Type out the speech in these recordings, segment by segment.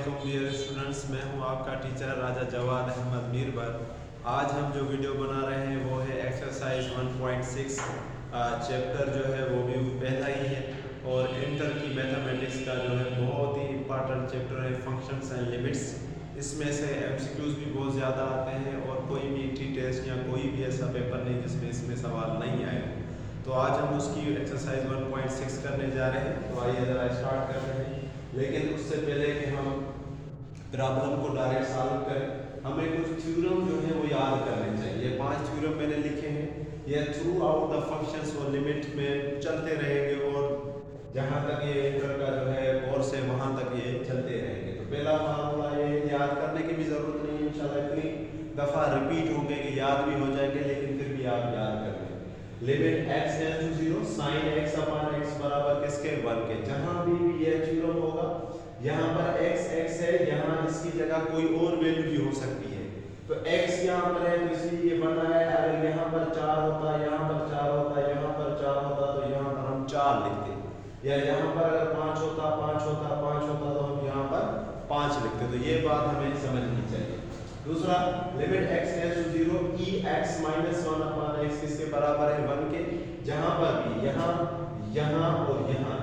वालेकुम dear students, मैं हूं आपका टीचर राजा जवाद अहमद मीरबर। आज हम जो वीडियो बना रहे हैं वो है एक्सरसाइज 1.6। चैप्टर जो है वो भी पहला ही है और इंटर की मैथमेटिक्स का जो है बहुत ही इम्पॉर्टेंट चैप्टर है, फंक्शंस एंड लिमिट्स। इसमें से एमसीक्यूज भी बहुत ज़्यादा आते हैं और कोई भी टी टेस्ट या कोई भी ऐसा पेपर नहीं जिसमें इसमें सवाल नहीं आए। तो आज हम उसकी एक्सरसाइज 1.6 करने जा रहे हैं। तो आइए ज़रा स्टार्ट कर रहे हैं, लेकिन उससे पहले कि हम प्रॉब्लम को डायरेक्ट सॉल्व करें, हमें कुछ थ्योरम जो है वो याद करने चाहिए। 5 थ्योरम मैंने लिखे हैं, ये थ्रू आउट द फंक्शंस और लिमिट में चलते रहेंगे और जहाँ तक ये इंटर का जो है कोर्स है वहाँ तक ये चलते रहेंगे। तो पहला फार्मूला ये याद करने की भी ज़रूरत नहीं है, इंशाल्लाह इतनी दफ़ा रिपीट होंगे कि याद भी हो जाएंगे, लेकिन फिर भी आप याद कर लें। Limit x tends to 0 sin x upon x बराबर किसके 1 के। जहाँ भी ये थ्योरम होगा यहाँ पर x है, यहाँ इसकी जगह कोई और वैल्यू भी हो सकती है। तो x यहाँ पर है तो इसलिए ये बना है। अगर यहाँ पर 4 होता, यहाँ पर 4 होता, यहाँ पर 4 होता तो यहाँ पर हम 4 लिखते, या यहाँ पर अगर 5 होता, 5 होता, 5 होता तो हम यहाँ पर 5 लिखते। तो ये बात हमें समझनी चाहिए। दूसरा, limit x tends to 0 e x minus 1 upon x किसके बराबर है 1 के। जहाँ पर भी यहाँ और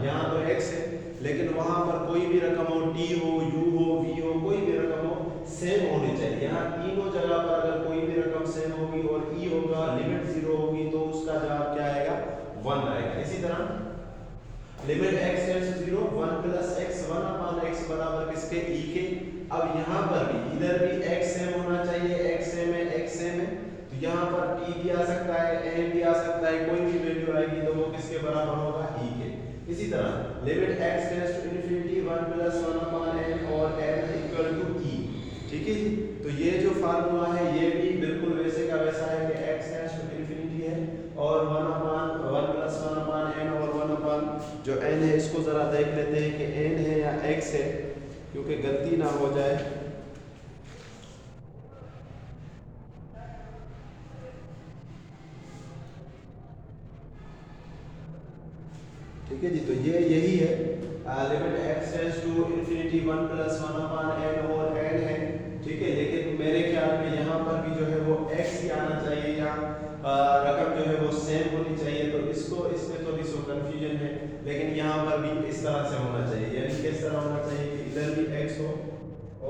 यहाँ तो x है, लेकिन वहाँ पर कोई भी रकम हो, t हो, u हो, v हो, कोई भी रकम हो, सेम होनी चाहिए। यहाँ तीनों जगह पर अगर कोई भी रकम सेम होगी और e होगा, लिमिट 0 होगी तो उसका जवाब क्या आएगा 1 आएगा। इसी तरह limit x tends to 0 1 plus x 1 upon x बराबर किसके e के। अब यहाँ पर भी इधर भी x सेम होना चाहिए, x सेम है, x सेम है, तो यहाँ पर t भी आ सकता है, n भी आ सकता है, कोई भी वैल्यू आएगी तो वो किसके बराबर होगा e के। इसी तरह limit x tends to infinity 1 plus 1 upon n और n इक्वल टू e। ठीक है जी, तो ये जो फार्मूला है ये भी बिल्कुल वैसे का वैसा है कि x टेंड्स टू इन्फिनिटी है और 1 प्लस 1 अपॉन n और 1 अपॉन जो n है इसको जरा देख लेते हैं कि n है या x है, क्योंकि गलती ना हो जाए। ठीक है जी, तो ये यही है limit x tends to infinity 1 plus 1 upon n और n है। ठीक है, लेकिन मेरे ख्याल में यहाँ पर भी जो है वो x ही आना चाहिए, यहाँ रकम जो है वो सेम होनी चाहिए। तो इसको इसमें थोड़ी सी कंफ्यूजन है, लेकिन यहाँ पर भी इस तरह से होना चाहिए, यानी किस तरह होना चाहिए कि इधर भी x हो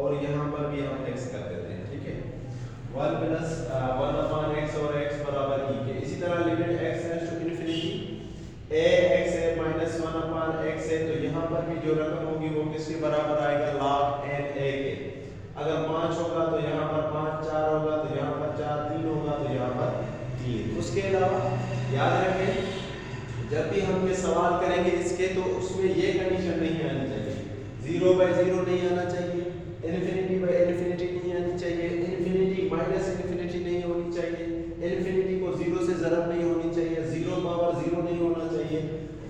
और यहाँ पर भी हम x कर देते हैं। ठीक है, 1 प्लस 1 अपॉन x और x बराबर e के। इसी तरह limit x tends to infinity a x है माइनस 1 अपॉन x है, तो यहाँ पर भी जो रकम होगी वो किसके बराबर आएगा log n a के। अगर 5 होगा तो यहाँ पर 5, 4 होगा तो यहाँ पर 4, 3 होगा तो यहाँ पर 3। उसके अलावा याद रखें, जब भी हम ये सवाल करेंगे इसके तो उसमें ये कंडीशन नहीं आनी चाहिए, 0 बाय 0 नहीं आना चाहिए, इन्फिनिटी बाय इन्फिनिटी नहीं आनी चाहिए, इन्फिनिटी माइनस इन्फिनिटी नहीं होनी चाहिए, इन्फिनिटी को 0 से ज़रब नहीं होनी चाहिए, 0 पावर 0 नहीं होना चाहिए,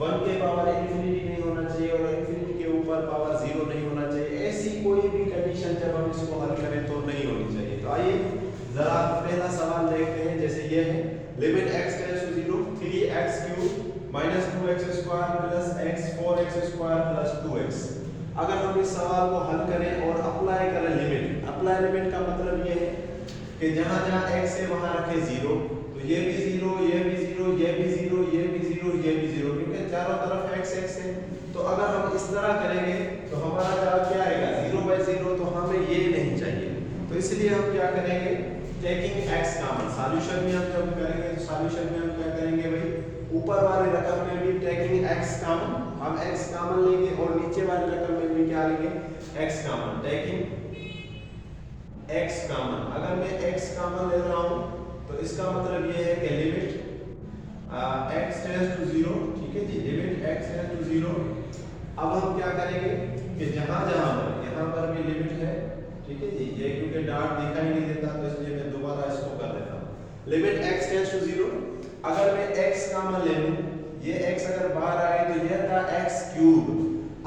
1 के पावर इन्फिनिटी नहीं होना चाहिए और इन्फिनिटी के ऊपर पावर 0 नहीं होना चाहिए। ऐसी कोई भी कंडीशन जब हम इसको हल करें तो नहीं होनी चाहिए। तो आइए जरा पहला सवाल देखते हैं, जैसे ये है limit x tends to 0 3x cube minus 2x square plus x 4x square plus 2x। अगर हम इस सवाल को हल करें और अप्लाई करें लिमिट, अप्लाई लिमिट का मतलब ये है कि जहाँ जहाँ x है वहाँ रखें 0, तो ये भी 0, ये भी 0, ये भी 0, ये भी 0, ये भी 0, क्योंकि चारों तरफ x है। तो अगर हम इस तरह करेंगे तो हमारा जवाब क्या आएगा 0 बाय 0, तो हमें ये नहीं चाहिए। तो इसलिए हम क्या करेंगे, टेकिंग x कॉमन, सॉल्यूशन में हम जब करेंगे तो सॉल्यूशन में हम क्या करेंगे भाई, ऊपर वाले रकम में भी टेकिंग x कॉमन, हम x कॉमन लेंगे और नीचे वाले रकम में भी क्या लेंगे x common, taking x common. अगर मैं x कॉमन ले रहा हूं तो इसका मतलब ये है कि लिमिट x टेंड्स टू 0। ठीक है जी, लिमिट x टेंड्स टू 0। अब हम क्या करेंगे कि जहां जहां पर यहाँ पर भी लिमिट है, ठीक है जी, ये क्योंकि डॉट दिखाई नहीं देता तो इसलिए मैं दोबारा इसको कर देता हूं। लिमिट x टेंड्स टू 0, अगर मैं x कॉमन ले लूं, ये x अगर बाहर आए तो ये था x क्यूब।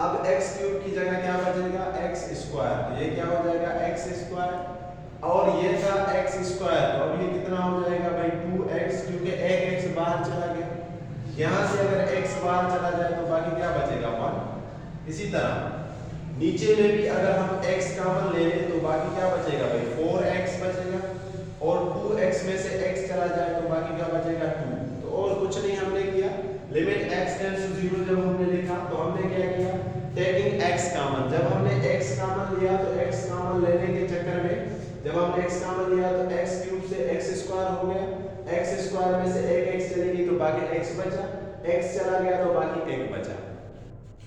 अब x क्यूब की जगह क्या बचेगा x स्क्वायर, तो ये क्या हो जाएगा x स्क्वायर, और ये था x स्क्वायर, तो अब ये कितना हो जाएगा भाई 2x, क्योंकि एक x बाहर चला गया। यहाँ से अगर x बाहर चला जाए तो बाकी क्या बचेगा 1। इसी तरह नीचे में भी अगर हम x कॉमन ले लें तो बाकी क्या बचेगा भाई 4x बचेगा, और 2x में से x चला जाए तो बाकी क्या बचेगा 2। तो और कुछ नहीं हमने किया, लिमिट x टेंड्स टू 0 जब हमने लिखा तो हमने क्या किया, टेकिंग x कॉमन, जब हमने x कॉमन लिया तो x कॉमन लेने के चक्कर में जब हमने x कॉमन लिया तो x क्यूब से x स्क्वायर हो गया, x स्क्वायर में से एक x चलेगी तो बाकी x बचा, x चला गया तो बाकी 1 बचा।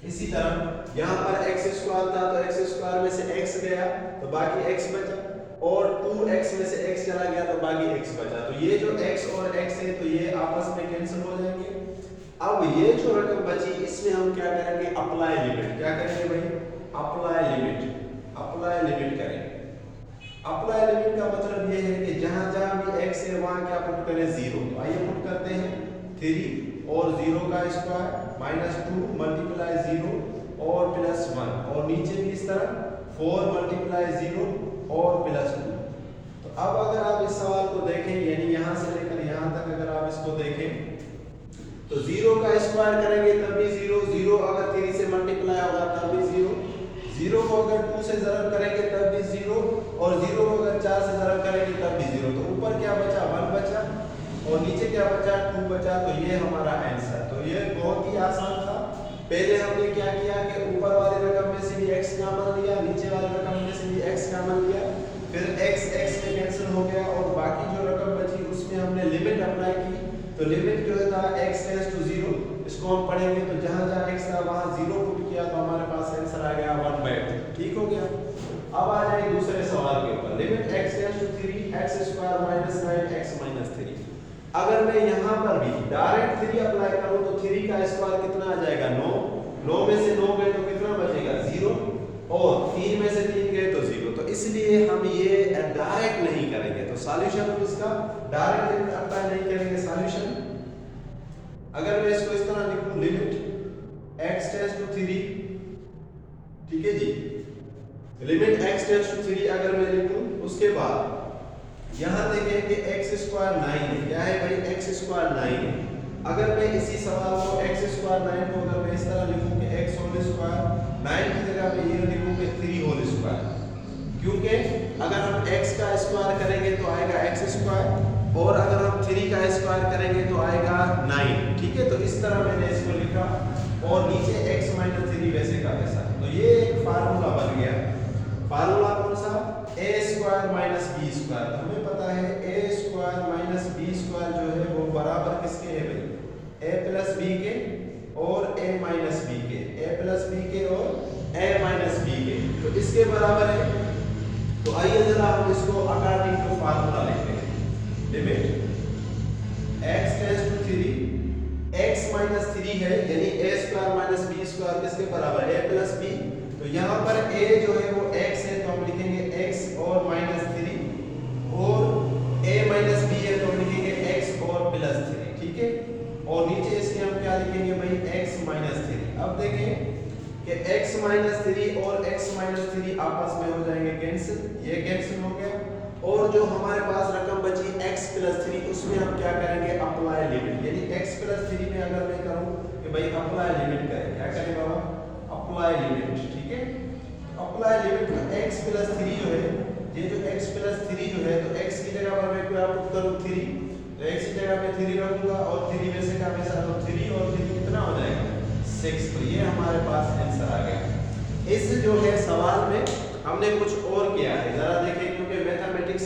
इसी तरह यहाँ पर x स्क्वायर था तो x स्क्वायर में से x गया तो बाकी x बचा, और 2x में से x चला गया तो बाकी x बचा। तो ये जो x और x है तो ये आपस में कैंसिल हो जाएंगे। अब ये जो रकम बची इसमें हम क्या करेंगे, अप्लाई लिमिट। क्या करेंगे भाई, अप्लाई लिमिट करेंगे। अप्लाई लिमिट का मतलब ये है कि जहां जहां भी x है वहां क्या पुट करें 0। तो आइए पुट करते हैं 3 और 0 का स्क्वायर -2 मल्टीप्लाई 0 और +1, और नीचे भी इस तरह 4 मल्टीप्लाई 0 और +2। तो अब अगर आप इस सवाल को देखें, यानी यहां से लेकर यहां तक अगर आप इसको देखें तो 0 का स्क्वायर करेंगे तब भी 0, 0 अगर 3 से मल्टीप्लाई होगा तब भी 0, 0 को अगर 2 से ज़रब करेंगे तब भी 0, और 0 को अगर 4 से ज़रब करेंगे तब भी 0। तो ऊपर क्या बचा 1 बचा और नीचे क्या बचा 2 बचा। तो ये हमारा आंसर। तो ये बहुत ही आसान था। पहले हमने क्या किया कि ऊपर वाली रकम में से भी x कॉमन लिया, नीचे वाली रकम में से भी x कॉमन लिया, फिर x x में कैंसिल हो गया और बाकी जो रकम बची उसमें हमने लिमिट अप्लाई की। तो लिमिट जो था x टेंड्स टू 0, इसको हम पढ़ेंगे तो जहां जहां x था वहां 0 पुट किया तो हमारे पास आंसर आ गया 1/2। ठीक हो गया। अब आ जाए दूसरे सवाल के ऊपर, limit x tends to 3 x square minus 9x minus 3। अगर मैं यहां पर भी डायरेक्ट 3 अप्लाई करूं तो 3 का स्क्वायर कितना आ जाएगा 9, 9 में से 9 गए तो कितना बचेगा 0, और 3 में से 3 गए तो 0। तो इसलिए हम ये डायरेक्ट नहीं करेंगे। तो सॉल्यूशन हम इसका डायरेक्ट लिमिट अप्लाई नहीं करेंगे। सॉल्यूशन अगर मैं इसको इस तरह लिखूं, लिमिट x टेंड्स टू 3, ठीक है जी, लिमिट x टेंड्स टू 3 अगर मैं लिखूं, उसके बाद यहां देखें कि x स्क्वायर 9 है। क्या है भाई, x स्क्वायर 9 है। अगर मैं इसी सवाल को x स्क्वायर 9 को अगर मैं इस तरह लिखूं कि x होल स्क्वायर 9 की जगह पे ये लिखूं कि 3 होल स्क्वायर, क्योंकि अगर हम x का स्क्वायर करेंगे तो आएगा x स्क्वायर, और अगर हम 3 का स्क्वायर करेंगे तो आएगा 9। ठीक है, तो इस तरह मैंने इसको लिखा, और नीचे x माइनस 3 वैसे का वैसा। तो ये एक फार्मूला बन गया। फार्मूला कौन सा, a square minus b square. हमें पता है a square minus b square जो है वो बराबर किसके है भाई, a प्लस b के और a माइनस b के, a प्लस b के और a माइनस b के, तो इसके बराबर है। तो आइए जरा हम इसको अकॉर्डिंग टू फार्मूला लिखते हैं। Limit x tends to 3, x minus 3 है, यानी a square minus b square किसके बराबर है, a प्लस b। तो यहाँ पर a जो है वो x है तो हम लिखेंगे x और माइनस 3, और a माइनस b है तो हम लिखेंगे x और प्लस 3। ठीक है, और नीचे इसके हम क्या लिखेंगे भाई, x माइनस 3। अब देखें कि x माइनस 3 और x माइनस 3 आपस में हो जाएंगे कैंसिल, ये कैंसिल हो गया, और जो हमारे पास रकम बची x प्लस 3 उसमें हम क्या करेंगे, अप्लाई लिमिट। यानी x प्लस 3 में अगर मैं करूँ कि भाई अप्लाई लिमिट करें, क्या करें बाबा, अप्लाई लिमिट। ठीक है, अप्लाई लिमिट में x प्लस 3 जो है, ये जो x प्लस 3 जो है, तो x की जगह पर मैं क्या पुट करूं 3, तो x की जगह पे 3 रखूंगा, और 3 में से का हमेशा तो 3 और 3 कितना हो जाएगा 6। तो ये हमारे पास आंसर आ गया। इस जो है सवाल में हमने कुछ और किया है, जरा देखें, क्योंकि मैथमेटिक्स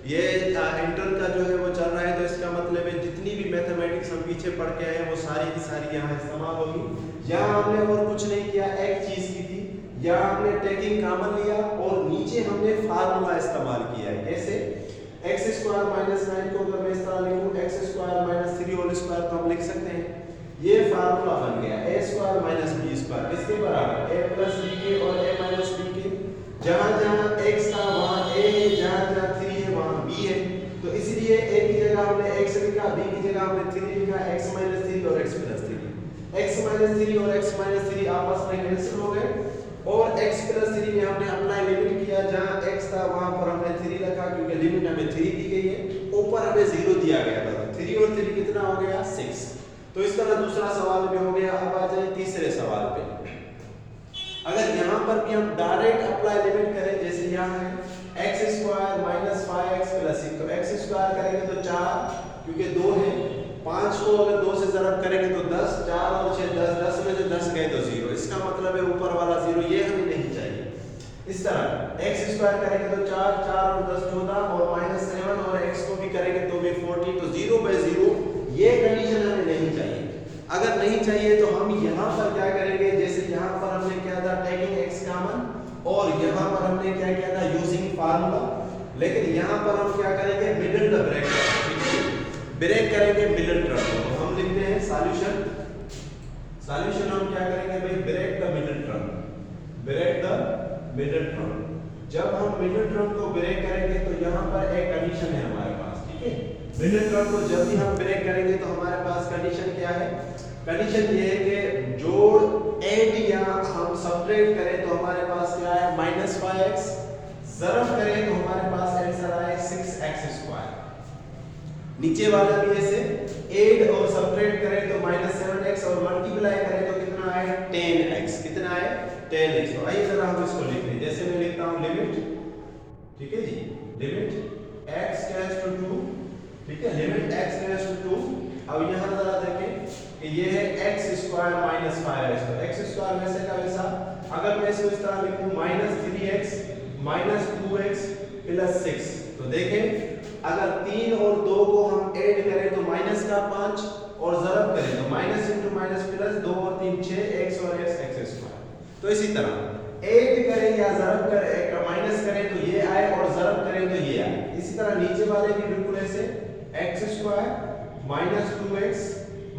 ये इंटर का जो है वो चल रहा है, तो इसका मतलब है जितनी भी मैथमेटिक्स हम पीछे पढ़ के आए हैं वो सारी की सारी यहाँ इस्तेमाल होगी। यहाँ हमने और कुछ नहीं किया, एक चीज की थी, यहाँ हमने टेकिंग कॉमन लिया और नीचे हमने फार्मूला इस्तेमाल किया है। कैसे, x स्क्वायर माइनस 9 को अगर मैं इस तरह लिखूं x square minus 3 whole square, तो हम लिख सकते हैं ये फार्मूला बन गया a square minus b square किसके बराबर, a प्लस b के और a माइनस b के। जहां जहां x था वहां a है, जहां जहां 3 है वहां b है। तो इसलिए a की जगह हमने x लिखा, b की जगह हमने 3 लिखा, x माइनस 3 और x प्लस 3। x माइनस 3 और x माइनस 3 आपस में कैंसिल हो गए, और x प्लस 3 में हमने अपना लिमिट किया, जहां x था वहां पर हमने 3 रखा, क्योंकि लिमिट हमें 3 दी गई है, ऊपर हमें 0 दिया गया था। 3 और 3 कितना हो गया 6। तो इस तरह दूसरा सवाल भी हो गया। अब आ जाए तीसरे सवाल पे। अगर यहाँ पर भी हम डायरेक्ट अप्लाई लिमिट करें, जैसे यहाँ है x square minus 5x plus 6, तो x स्क्वायर करेंगे तो 4 क्योंकि 2 है, 5 को अगर 2 से ज़रब करेंगे तो 10, 4 और 6 10, 10 में से 10 गए तो 0, इसका मतलब है ऊपर वाला 0, ये हमें नहीं चाहिए। इस तरह x स्क्वायर करेंगे तो 4, 4 और 10 14 और माइनस 7 और x को भी करेंगे तो भी 40, तो 0/0 ये कंडीशन हमें नहीं चाहिए। अगर नहीं चाहिए तो हम यहाँ पर क्या करेंगे, जैसे यहाँ पर हमने क्या था टेकिंग x कॉमन, और यहाँ पर हमने क्या किया था यूजिंग फार्मूला, लेकिन यहाँ पर हम क्या करेंगे मिडिल द ब्रेक, ब्रेक करेंगे मिडिल टर्म को। तो हम लिखते हैं सॉल्यूशन, सॉल्यूशन हम क्या करेंगे भाई break the middle term, break the middle term. जब हम मिडिल टर्म को ब्रेक करेंगे तो यहाँ पर एक कंडीशन है हमारे पास, ठीक है। मिडिल टर्म को जब भी हम ब्रेक करेंगे तो हमारे पास कंडीशन क्या है, कंडीशन ये है कि जोड़ ऐड या हम सब्ट्रैक्ट करें तो हमारे पास क्या है -5x, ज़रब करें तो हमारे पास आंसर आए 6x स्क्वायर। नीचे वाला भी ऐसे ऐड और सब्ट्रैक्ट करें तो -7x और मल्टीप्लाई करें तो कितना आए 10x, कितना आए 10x। तो आइए जरा हम इसको लिख लें, जैसे मैं लिखता हूं लिमिट, ठीक है जी, लिमिट x टेंड्स टू 2, ठीक है, लिमिट x टेंड्स टू 2। अब यहां जरा देखें कि ये है x स्क्वायर माइनस 5x, तो x स्क्वायर वैसे का वैसा, अगर मैं इसको इस तरह लिखूं -3x माइनस 2x प्लस 6, तो देखें अगर 3 और 2 को हम ऐड करें तो माइनस का 5 और ज़रब करें तो माइनस इंटू माइनस प्लस 2 और 3 6x और x स्क्वायर। तो इसी तरह ऐड करें या ज़रब करें, माइनस करें तो ये आए और ज़रब करें तो ये आए। इसी तरह नीचे वाले भी बिल्कुल ऐसे x square minus 2x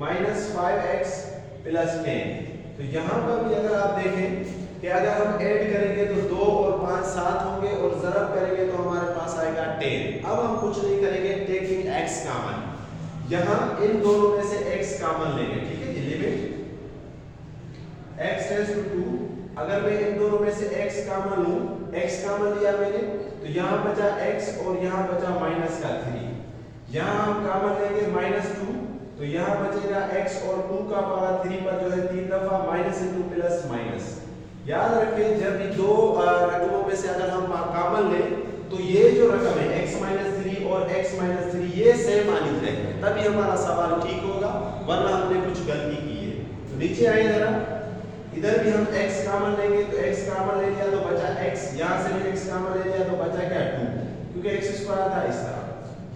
minus 5x plus 10। तो यहाँ पर भी अगर आप देखें कि अगर हम ऐड करेंगे तो 2 और 5 7 होंगे और ज़रब करेंगे तो हमारे पास आएगा 10। अब हम कुछ नहीं करेंगे, टेकिंग x कॉमन, यहाँ इन दोनों में से x कॉमन लेंगे, ठीक है जी। लिमिट x टेंड्स टू 2, अगर मैं इन दोनों में से x कॉमन लूं, x कॉमन लिया मैंने तो यहाँ बचा x और यहाँ बचा माइनस का 3, यहाँ हम कॉमन लेंगे -2, तो यहाँ बचेगा x और 2 का पावर 3 पर जो है 3 दफा माइनस इंटू प्लस माइनस। याद रखें जब भी दो रकमों में से अगर हम कॉमन लें तो ये जो रकम है x - 3 और x - 3 ये सेम आनी चाहिए, तभी हमारा सवाल ठीक होगा, वरना हमने कुछ गलती की है। तो नीचे आइए जरा, इधर भी हम x कॉमन लेंगे तो x कॉमन ले लिया तो बचा x, यहाँ से भी x कॉमन ले लिया तो बचा क्या 2, क्योंकि x स्क्वायर था इस तरह।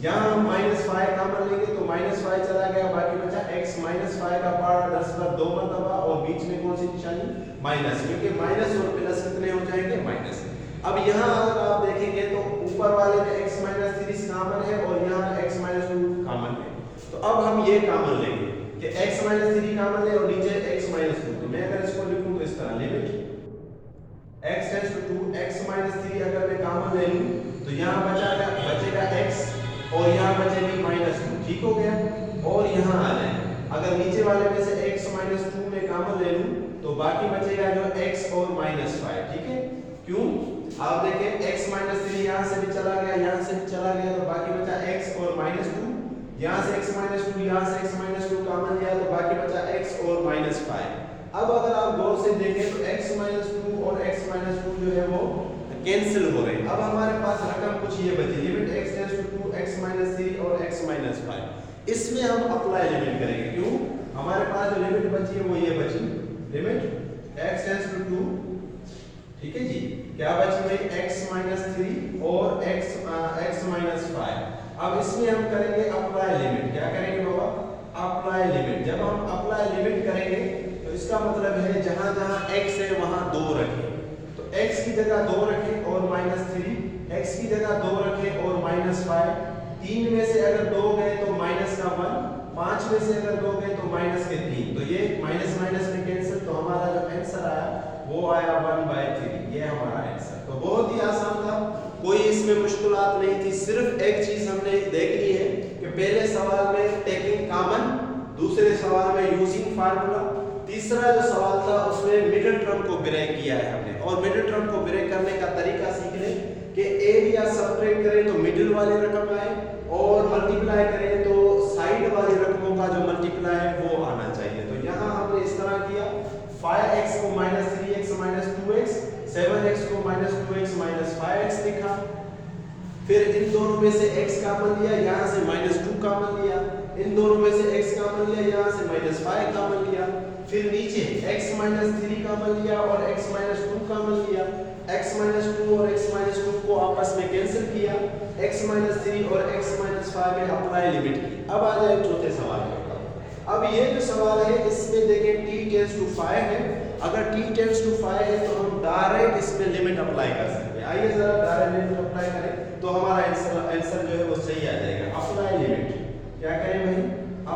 यहाँ हम -5 कॉमन लेंगे तो -5 चला गया, बाकी बचा x -5 का पावर 10 पर 2 मरतबा और बीच में कौन सी निशानी माइनस, क्योंकि माइनस और प्लस कितने हो जाएंगे माइनस। अब यहाँ अगर आप देखेंगे तो ऊपर वाले में x - 3 कॉमन है और यहाँ x - 2 कॉमन है। तो अब हम ये कॉमन लेंगे कि x - 3 कॉमन ले और नीचे x - 2। तो मैं अगर इसको लिखूं तो इस तरह limit x tends to 2, x - 3 अगर मैं कॉमन ले लूं तो यहाँ बचेगा x और यहाँ बचेगी -2, ठीक हो गया। और यहाँ आ जाए, अगर नीचे वाले में से x - 2 में कॉमन ले लूं तो बाकी बचेगा जो x और -5, ठीक है। क्यों, आप देखें x - 3 यहाँ से भी चला गया, यहाँ से भी चला गया, तो बाकी बचा x और -2, यहाँ से x - 2, यहाँ से x - 2 कॉमन लिया तो बाकी बचा x और -5। अब अगर आप गौर से देखें तो x - 2 और x - 2 जो है वो कैंसिल हो रहे हैं। अब हमारे पास रकम कुछ ये बची, limit x tends to 2, x - 3 और x - 5। इसमें हम अप्लाई लिमिट करेंगे, क्यों, हमारे पास जो लिमिट बची है वो ये बची, लिमिट x टेंड्स टू 2, ठीक है जी, क्या बची भाई x - 3 और x - 5। अब इसमें हम करेंगे अप्लाई लिमिट, क्या करेंगे बाबा, अप्लाई लिमिट। जब हम अप्लाई लिमिट करेंगे तो इसका मतलब है जहां जहां x है वहां 2 रखें, तो x की जगह 2 रखें और -3, x की जगह 2 रखें और -5, 3 में से अगर 2 गए तो माइनस का 1, 5 में से अगर 2 गए तो माइनस के 3, तो ये माइनस माइनस में कैंसिल, तो हमारा जो आंसर आया वो आया 1/3, ये हमारा आंसर। तो बहुत ही आसान था, कोई इसमें मुश्किलात नहीं थी, सिर्फ एक चीज हमने देखनी है कि पहले सवाल में टेकिंग कॉमन, दूसरे सवाल में यूजिंग फार्मूला, तीसरा जो सवाल था उसमें मिडिल टर्म को ब्रेक किया है हमने, और मिडिल टर्म को ब्रेक करने का तरीका सीख लें कि ऐड या सब्ट्रैक्ट करें तो मिडिल वाली रकम आए और मल्टीप्लाई करें तो साइड वाली रकमों का जो मल्टीप्लाई है वो आना चाहिए। तो यहाँ हमने इस तरह किया, 5x को -3x - 2 2x, 7x को -2x -5x लिखा। फिर इन दोनों में से x कॉमन लिया, यहाँ से -2 कॉमन लिया, इन दोनों में से x कॉमन लिया, यहाँ से -5 कॉमन लिया। फिर नीचे x -3 कॉमन लिया और x -2 कॉमन लिया, x -2 और x -2 को आपस में कैंसिल किया, x -3 और x -5 में अप्लाई लिमिट की। अब आ जाए चौथे सवाल पे। अब ये जो सवाल है इसमें देखें t टेंड्स टू 5 है। अगर t टेंड्स टू 5 है तो हम डायरेक्ट इसमें लिमिट अप्लाई कर सकते हैं। आइए जरा डायरेक्ट लिमिट अप्लाई करें तो हमारा आंसर जो है वो सही आ जाएगा। अप्लाई लिमिट, क्या करें भाई?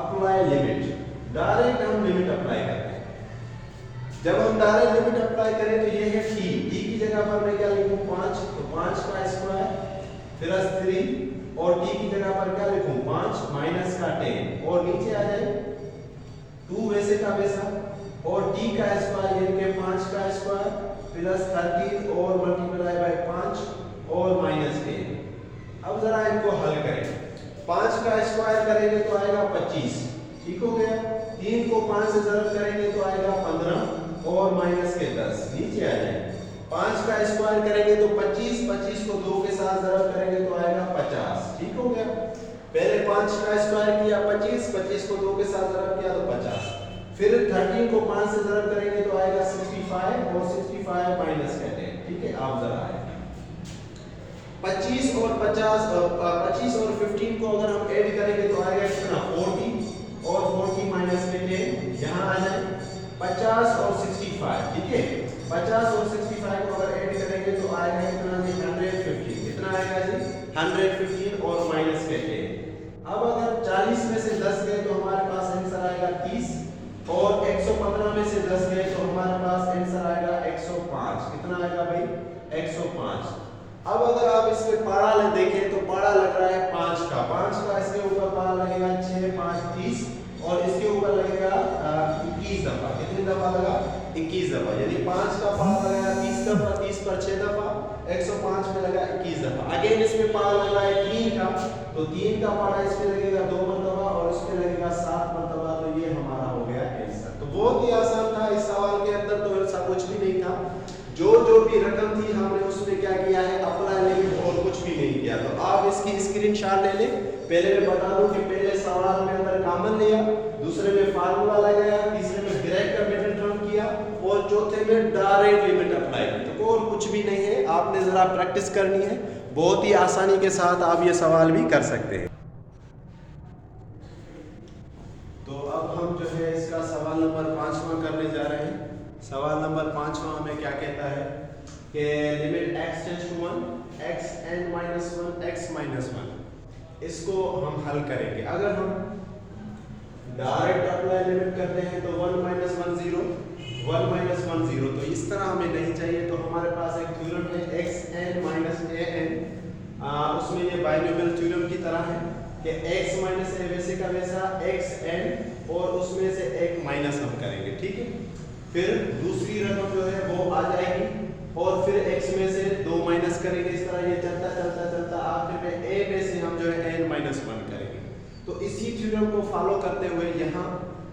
अप्लाई लिमिट, डायरेक्ट हम लिमिट अप्लाई करते हैं। जब हम डायरेक्ट लिमिट अप्लाई करें तो ये है t की जगह पर मैं क्या लिखूं? 5, तो 5 का स्क्वायर प्लस 3 और t की जगह पर क्या लिखूं? 5 माइनस का 10 और नीचे आ जाए 2 वैसे का वैसा और t का स्क्वायर यानी कि 5 का स्क्वायर प्लस 13 और मल्टीप्लाई बाय 5 और माइनस 10। अब जरा इनको हल करें। 5 का स्क्वायर करेंगे तो आएगा 25, ठीक हो गया। 3 को 5 से ज़रब करेंगे तो आएगा 15 और माइनस के 10। नीचे आ जाए 5 का स्क्वायर करेंगे तो 25, 25 को 2 के साथ ज़रब करेंगे तो आएगा 50, ठीक हो गया। पहले 5 का स्क्वायर किया 25, 25 को 2 के साथ ज़रब किया तो 50। फिर 13 को 5 से ज़रब करेंगे तो आएगा 65 और 65 माइनस करते हैं, ठीक है। आप जरा आए 25 और 50 25 और 15 को अगर हम ऐड करेंगे तो आएगा कितना? 40 और 40 माइनस में 10। यहाँ आ जाए 50 और 65, ठीक है। 50 और 65 को अगर ऐड करेंगे तो आएगा कितना जी? 115। कितना आएगा जी? 115 और माइनस में 10। अब अगर 40 में से 10 गए तो हमारे पास आंसर आएगा 30 और 115 में से 10 गए तो हमारे पास आंसर आएगा 105। कितना आएगा भाई? 105। अब अगर आप इसमें पारा देखें तो पारा लग रहा है 5 का। 5 का इसके ऊपर पारा लगेगा 6 5 30 और इसके ऊपर लगेगा 21 दफा। कितनी दफा लगा? 21 दफा। यानी 5 का पारा लगेगा 30 दफा, 30 पर 6 दफा, 105 में लगा 21 दफा। अगेन इसमें पारा लग रहा है 3 का, तो 3 का पारा इसमें लगेगा 2 मरतबा और इसमें लगेगा 7 मरतबा। तो ये हमारा हो गया आंसर। तो बहुत ही आसान था। इस सवाल के अंदर तो ऐसा कुछ भी नहीं था। जो भी रकम थी हमने उसमें क्या किया है? अप्लाई लिमिट और कुछ भी नहीं किया। तो आप इसकी स्क्रीनशॉट ले लें। पहले मैं बता दूं कि पहले सवाल में अंदर कॉमन लिया, दूसरे में फार्मूला लगाया, तीसरे में डायरेक्ट का मेथड रन किया और चौथे में डायरेक्ट लिमिट अप्लाई की। तो और कुछ भी नहीं है, आपने जरा प्रैक्टिस करनी है। बहुत ही आसानी के साथ आप ये सवाल भी कर सकते हैं। तो अब हम जो है इसका सवाल नंबर 5वां करने जा रहे हैं। सवाल नंबर 5वां हमें क्या कहता है कि limit x tends to 1 x n minus 1 x minus 1, इसको हम हल करेंगे। अगर हम डायरेक्ट अप्लाई लिमिट करते हैं तो 1 माइनस 1 0, 1 माइनस 1 0, तो इस तरह हमें नहीं चाहिए। तो हमारे पास एक थ्योरम है x n minus a n, उसमें ये बाइनोमियल थ्योरम की तरह है कि x माइनस a वैसे का वैसा x n और उसमें से एक माइनस हम करेंगे, ठीक है। फिर दूसरी रकम जो है वो आ जाएगी और फिर x में से 2 माइनस करेंगे। इस तरह ये चलता चलता चलता आखिर में a में से हम जो है n माइनस 1 करेंगे। तो इसी थ्योरम को फॉलो करते हुए यहाँ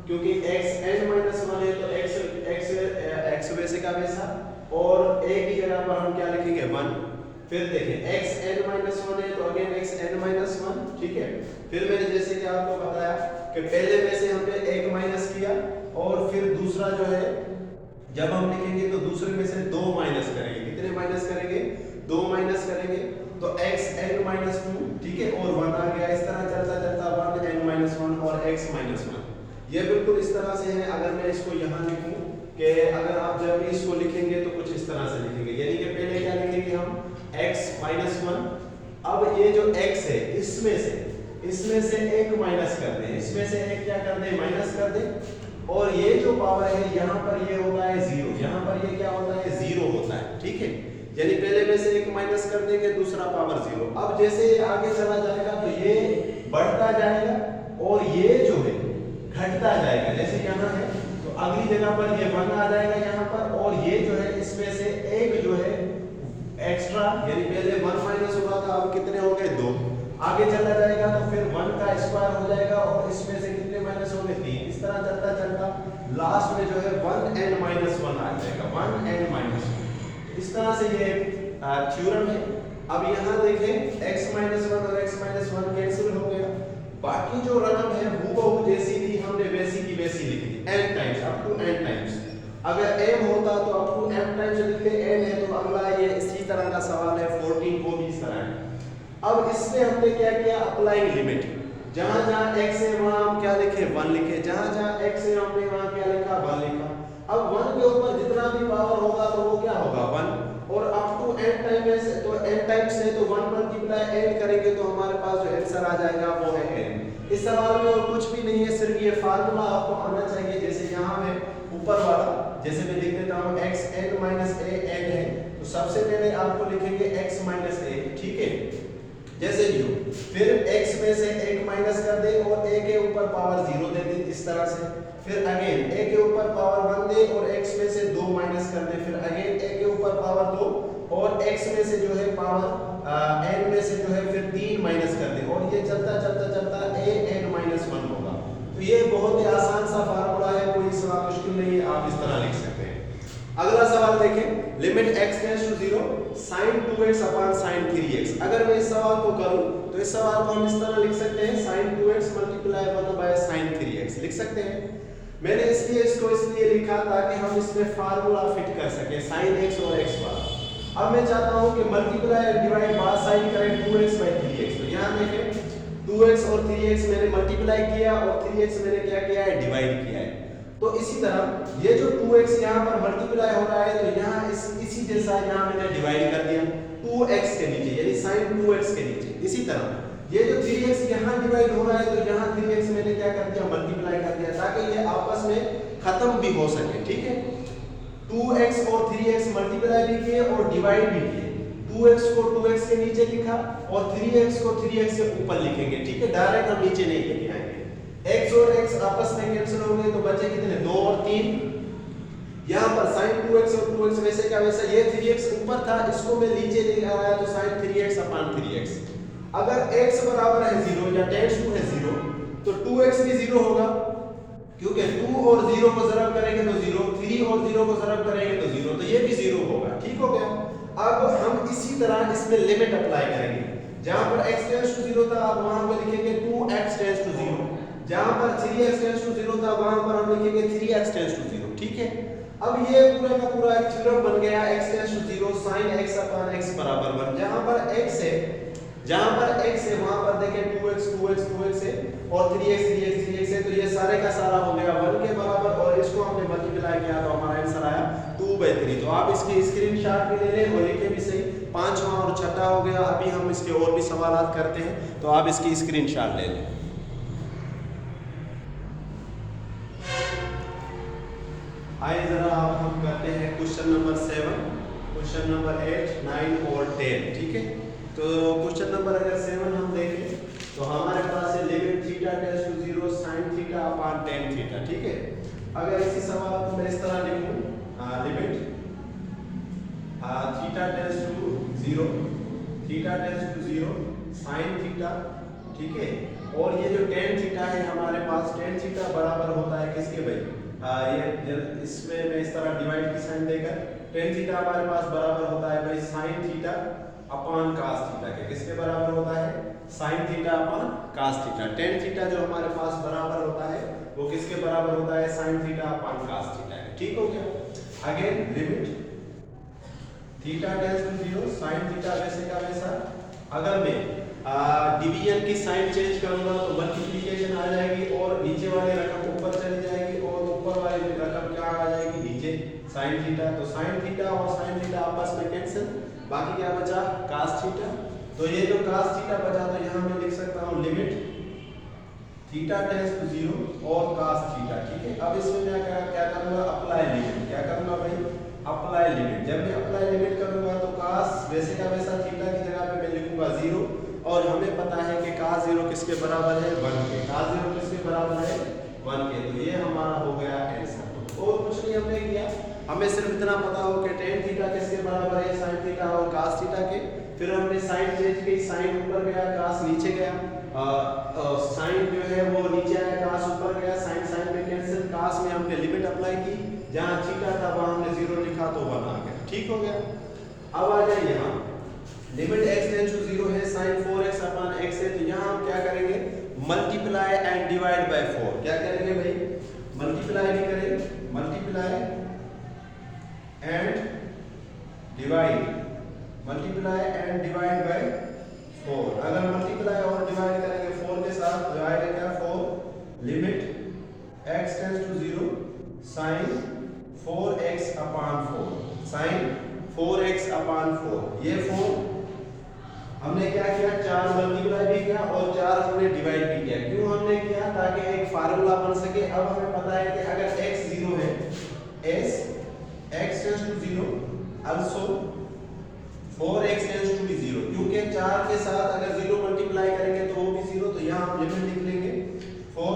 क्योंकि x n माइनस 1 है तो x वैसे का वैसा और a की जगह पर हम क्या लिखेंगे? 1। फिर देखें x n माइनस 1 है तो अगेन x n माइनस 1, ठीक है। फिर मैंने जैसे कि आपको बताया कि पहले में से हमने 1 माइनस किया और फिर दूसरा जो है जब हम लिखेंगे तो दूसरे में से 2 माइनस करेंगे। कितने माइनस करेंगे? 2 माइनस करेंगे तो x n माइनस 2, ठीक है, और 1 आ गया। इस तरह चलता चलता 1 n माइनस 1 और x माइनस 1। ये बिल्कुल इस तरह से है। अगर मैं इसको यहाँ लिखूँ कि अगर आप जब भी इसको लिखेंगे तो कुछ इस तरह से लिखेंगे, यानी कि पहले क्या लिखेंगे हम? x minus 1। अब ये जो x है इसमें से एक माइनस कर दें, इसमें से एक क्या कर दें? माइनस कर दें। और ये जो पावर है यहाँ पर ये होता है 0, यहाँ पर ये क्या होता है? 0 होता है, ठीक है। यानी पहले में से एक माइनस कर देंगे, दूसरा पावर 0। अब जैसे ये आगे चला जाएगा तो ये बढ़ता जाएगा और ये जो है घटता जाएगा। जैसे यहाँ है तो अगली जगह पर ये 1 आ जाएगा यहाँ पर और ये जो है इसमें से एक जो है एक्स्ट्रा, यानी पहले 1 माइनस हुआ था, अब कितने हो गए? 2। आगे चला जाएगा तो फिर 1 का स्क्वायर हो जाएगा और इसमें से कितने माइनस होंगे? 3। इस तरह चलता चलता लास्ट में जो है 1 n माइनस 1 आ जाएगा, 1 n माइनस 1। इस तरह से ये थ्योरम है। अब यहाँ देखें x-1 और x-1 कैंसिल हो गया, बाकी जो रकम है हूबहू जैसी थी हमने वैसी की वैसी लिख दी n times, up to n times. अगर m होता तो अप टू m टाइम्स लिखते, n है तो अगला ये इसी तरह का सवाल है 14 वो भी इस तरह है। अब इसमें हमने क्या किया, अप्लाइंग लिमिट, जहां जहां x है वहां हम क्या लिखे 1 लिखे, जहां जहां x है हमने वहां क्या लिखा 1 लिखा। अब 1 के ऊपर जितना भी पावर होगा तो वो क्या होगा 1, और अप टू n टाइम्स है तो n टाइम्स है तो 1 मल्टीप्लाई n करेंगे तो हमारे पास जो आंसर आ जाएगा वो है n। इस सवाल में और कुछ भी नहीं है, सिर्फ ये फार्मूला आपको आना चाहिए। जैसे यहाँ है ऊपर वाला, जैसे मैं लिख देता हूँ x n minus a n है, तो सबसे पहले आपको लिखेंगे x माइनस a, ठीक है, जैसे भी हो। फिर x में से 1 माइनस कर दे और a के ऊपर पावर 0 दे दे इस तरह से। फिर अगेन a के ऊपर पावर 1 दे और x में से 2 माइनस कर दे। फिर अगेन a के ऊपर पावर 2 और x में से जो है पावर n में से जो है फिर 3 माइनस कर दे, और ये चलता चलता चलता a n माइनस 1 होगा। तो ये बहुत ही आसान सा फार्मूला है, कोई सवाल मुश्किल नहीं है, आप इस तरह लिख सकते हैं। अगला सवाल देखें, limit x tends to 0 sin 2x upon sin 3x। अगर मैं इस सवाल को करूं तो इस सवाल को हम इस तरह लिख सकते हैं sin 2x multiply 1 bye sin 3x लिख सकते हैं। मैंने इसलिए लिखा ताकि हम इसमें फार्मूला फिट कर सके sin x और x वाला। अब मैं चाहता हूं कि मल्टीप्लाई डिवाइड बाय साइन करें 2x बाय 3x। तो यहां देखें 2x और 3x मैंने मल्टीप्लाई किया और 3x मैंने क्या किया है डिवाइड किया है। तो इसी तरह ये जो 2x यहाँ पर मल्टीप्लाई हो रहा है तो यहाँ इसी जैसा यहाँ मैंने डिवाइड कर दिया 2x के नीचे, यानी sin 2x के नीचे। इसी तरह ये जो 3x यहाँ डिवाइड हो रहा है तो यहाँ 3x मैंने क्या कर दिया मल्टीप्लाई कर दिया, ताकि ये आपस में खत्म भी हो सके, ठीक है। 2x और 3x मल्टीप्लाई भी किए और डिवाइड भी किए। 2x को 2x के नीचे लिखा और 3x को 3x से ऊपर लिखेंगे, ठीक है, डायरेक्ट हम नीचे नहीं लेके आएंगे। x और x आपस में कैंसिल होंगे तो बचे कितने 2 और 3। यहाँ पर sin 2x और 2x वैसे का वैसा, ये 3x ऊपर था इसको मैं नीचे ले आया तो sin 3x अपॉन 3x। अगर x बराबर है 0 या टेंड्स टू है 0 तो 2x भी 0 होगा, क्योंकि 2 और 0 को ज़रब करेंगे तो 0, 3 और 0 को ज़रब करेंगे तो 0, तो ये भी 0 होगा, ठीक हो गया। अब हम इसी तरह इसमें लिमिट अप्लाई करेंगे, जहां पर x टेंड्स टू 0 था अब वहां पर लिखेंगे 2x टेंड्स टू 0, जहां पर 3x टेंड्स टू 0 था वहां पर हम लिखेंगे 3x टेंड्स टू 0, ठीक है। अब ये पूरा का पूरा एक थ्योरम बन गया x tends to 0 sin x upon x बराबर 1। जहां पर x है वहां पर देखें 2x है और 3x है, तो ये सारे का सारा हो गया 1 के बराबर और इसको हमने मल्टीप्लाई किया तो हमारा आंसर आया 2/3। तो आप इसकी स्क्रीनशॉट भी ले लें और लिखे भी सही। पांचवा और छठा हो गया। अभी हम इसके और भी सवालात करते हैं तो आप इसकी स्क्रीनशॉट ले लें। आइए जरा अब हम करते हैं क्वेश्चन नंबर 7, क्वेश्चन नंबर 8, 9 और 10, ठीक है। तो क्वेश्चन नंबर अगर 7 हम देखें तो हमारे पास है limit theta tends to 0 sin theta upon tan theta, ठीक है। अगर इसी सवाल को मैं इस तरह लिखूं limit theta tends to 0 sin theta, ठीक है, और ये जो tan थीटा है हमारे पास tan थीटा बराबर होता है किसके भाई, ये इसमें मैं इस तरह डिवाइड की साइन देकर tan थीटा हमारे पास बराबर होता है भाई sin theta upon cos theta के। किसके बराबर होता है sin theta upon cos theta. tan theta जो हमारे पास बराबर होता है वो किसके बराबर होता है sin theta upon cos theta के, ठीक हो गया। Again limit theta tends to 0 sin theta वैसे का वैसा। अगर मैं डिवीजन की साइन चेंज करूंगा तो मल्टीप्लिकेशन आ जाएगी और नीचे वाली रकम ऊपर चली जाएगी और ऊपर वाली रकम क्या आ जाएगी नीचे sin थीटा। तो sin थीटा और sin थीटा आपस में कैंसिल, बाकी क्या बचा cos थीटा। तो ये जो cos थीटा बचा तो यहाँ मैं लिख सकता हूँ लिमिट थीटा टेंड्स टू 0 और cos थीटा, ठीक है। अब इसमें मैं क्या करूँगा अप्लाई लिमिट, क्या करूँगा भाई अप्लाई लिमिट। जब मैं अप्लाई लिमिट करूँगा तो cos वैसे का वैसा थीटा की जगह पे मैं लिखूँगा 0 और हमें पता है कि cos 0 किसके बराबर है 1 के, cos 0 किसके बराबर है 1 के। तो ये हमारा हो गया आंसर। और कुछ नहीं हमने किया, हमें सिर्फ इतना पता हो कि tan थीटा किसके बराबर है sin थीटा और cos थीटा के। फिर हमने साइन चेंज की, साइन ऊपर गया cos नीचे गया, साइन जो है वो नीचे आया cos ऊपर गया, साइन साइन में कैंसिल, cos में हमने लिमिट अप्लाई की, जहां थीटा था वहां हमने 0 लिखा तो 1 आ गया, ठीक हो गया। अब आ जाए यहाँ लिमिट x टेंड्स टू 0 है sin 4x अपॉन x है, तो यहाँ हम क्या करेंगे मल्टीप्लाई एंड डिवाइड बाय 4। क्या करेंगे भाई, मल्टीप्लाई भी करेंगे, मल्टीप्लाई एंड डिवाइड बाय 4। अगर मल्टीप्लाई और डिवाइड करेंगे 4 के साथ, डिवाइड है क्या 4 limit x tends to 0 sin 4x upon 4, sin 4x upon 4। ये 4 हमने क्या किया, 4 मल्टीप्लाई भी किया और 4 हमने डिवाइड भी किया। क्यों हमने किया, ताकि एक फार्मूला बन सके। अब हमें पता है कि अगर x 0 है, x tends to 0 also 4x tends to be 0, क्योंकि 4 के साथ अगर 0 मल्टीप्लाई करेंगे तो वो भी 0, तो यहाँ हम लिमिट लिख लेंगे for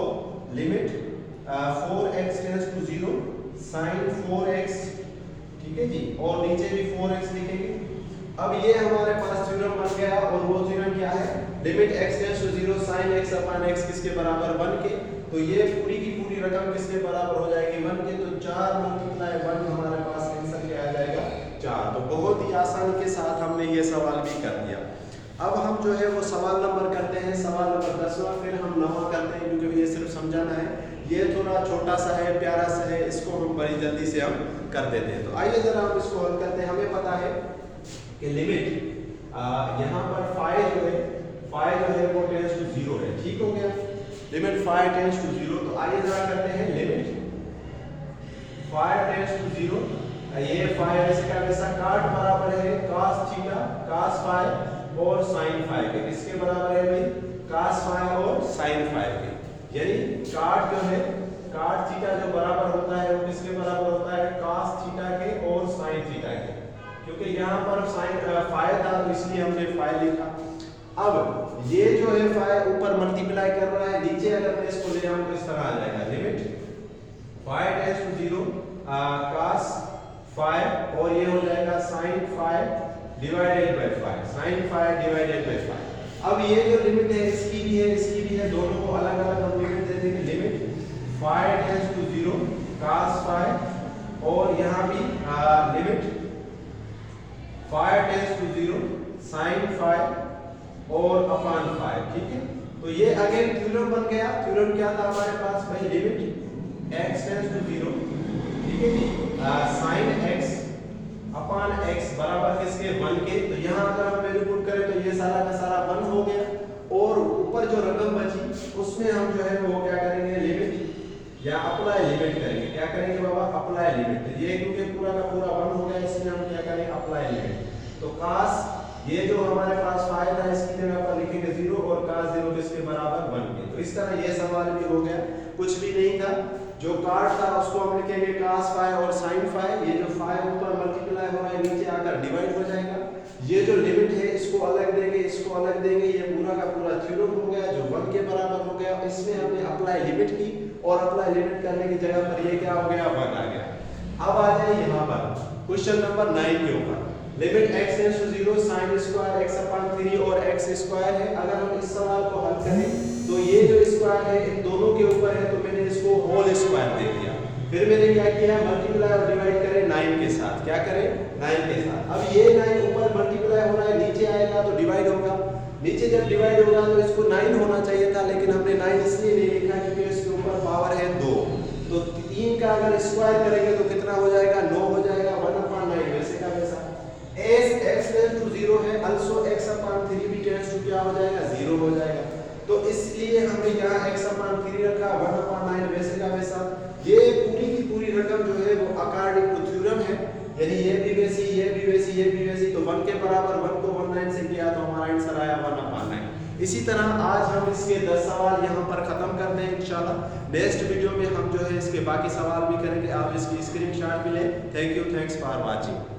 limit 4x tends to 0 sin 4x, ठीक है जी, और नीचे भी 4x लिखेंगे। अब ये हमारे पास थ्योरम बन गया, और वो थ्योरम क्या है, limit x tends to 0 sin x upon x किसके बराबर 1 के। तो ये पूरी की पूरी रकम किसके बराबर हो जाएगी 1 के, तो 4 मल्टीप्लाई 1 हमारे पास आंसर क्या आ जाएगा 4। तो बहुत ही आसानी के साथ हमने ये सवाल भी कर दिया। अब हम जो है वो सवाल नंबर करते हैं, सवाल नंबर 10वां, फिर हम 9वां करते हैं, क्योंकि ये सिर्फ समझाना है, ये थोड़ा छोटा सा है, प्यारा सा है, इसको हम बड़ी जल्दी से हम कर देते हैं। तो आइए जरा हम इसको हल करते हैं। हमें पता है कि लिमिट यहाँ पर फाइ जो है वो टेंड्स टू 0 है, ठीक हो गया, लिमिट फाइ टेंड्स टू 0। तो आइए जरा करते हैं लिमिट फाइ टेंड्स टू 0, ये फाइ वैसे का वैसा काट बराबर है cos थीटा cos फाइ और sin फाइ के। किसके बराबर है भाई, cos फाइ और sin फाइ के। यानी काट जो है, काट थीटा जो बराबर होता है वो किसके बराबर होता है, cos थीटा के और sin थीटा के। क्योंकि यहाँ पर sin फाइ था तो इसलिए हमने फाइ लिखा। अब ये जो है फाइ ऊपर मल्टीप्लाई कर रहा है, नीचे अगर मैं इसको ले आऊं तो इस तरह आ जाएगा limit phi tends to 0 cos phi और ये हो जाएगा sin phi divided by phi, sin phi divided by phi. अब ये जो लिमिट है इसकी भी है, दोनों को अलग अलग हम लिमिट दे देंगे। Limit phi tends to 0 cos phi और यहाँ भी limit phi tends to 0 sin phi और अपॉन फाइ, ठीक है। तो ये अगेन थ्योरम बन गया। थ्योरम क्या था हमारे पास भाई, लिमिट x टेंड्स टू 0, ठीक है जी, sin x अपॉन x बराबर किसके 1 के। तो यहाँ अगर हम वैल्यू पुट करें तो ये सारा का सारा 1 हो गया, और ऊपर जो रकम बची उसमें हम जो है वो क्या करेंगे, लिमिट या अप्लाई लिमिट करेंगे। क्या करेंगे बाबा, अप्लाई लिमिट। ये क्योंकि पूरा का पूरा 1 हो गया, इसलिए हम क्या करेंगे, अप्लाई लिमिट। तो cos ये जो हमारे पास फाइ था इसकी जगह पर लिखेंगे 0 और cos 0 किसके बराबर 1 के। तो इस तरह ये सवाल भी हो गया, कुछ भी नहीं था। जो काट था उसको हम लिखेंगे cos फाइ और sin फाइ। ये जो फाइ ऊपर मल्टीप्लाई हो रहा है नीचे आकर डिवाइड हो जाएगा। ये जो लिमिट है इसको अलग देंगे, इसको अलग देंगे। ये पूरा का पूरा थ्योरम हो गया जो 1 के बराबर हो गया। इसमें हमने अप्लाई लिमिट की, और अप्लाई लिमिट करने की जगह पर ये क्या हो गया, 1 आ गया। अब आ जाए यहाँ पर क्वेश्चन नंबर 9 के ऊपर। Limit x tends to 0 sin square x upon 3 और x स्क्वायर है। अगर हम इस सवाल को हल करें तो ये जो स्क्वायर है इन दोनों के ऊपर है, तो मैंने इसको होल स्क्वायर दे दिया। फिर मैंने क्या किया, मल्टीप्लाई और डिवाइड करें 9 के साथ। क्या करें, 9 के साथ। अब ये 9 ऊपर मल्टीप्लाई हो रहा है, नीचे आएगा तो डिवाइड होगा। नीचे जब डिवाइड होगा तो इसको 9 होना चाहिए था, लेकिन हमने 9 इसलिए नहीं लिखा क्योंकि इसके ऊपर पावर है 2। तो 3 का अगर स्क्वायर करेंगे तो कितना हो जाएगा, 9 हो जाएगा, 1/9 वैसे का वैसा। as x टेंड्स टू 0 है, also x अपॉन 3 भी टेंड्स टू क्या हो जाएगा, 0 हो जाएगा। तो इसलिए हमने यहाँ x अपॉन 3 रखा, 1/9 वैसे का वैसा। ये पूरी की पूरी रकम जो है वो अकॉर्डिंग टू थ्योरम है, यानी ये भी वैसी, ये भी वैसी, ये भी वैसी। तो 1 के बराबर 1 को 19 से किया तो हमारा आंसर आया 1/9। इसी तरह आज हम इसके 10 सवाल यहाँ पर खत्म करते हैं इंशाल्लाह। नेक्स्ट वीडियो में हम जो है इसके बाकी सवाल भी करेंगे। आप इसकी स्क्रीनशॉट भी लें। Thank you, thanks for watching.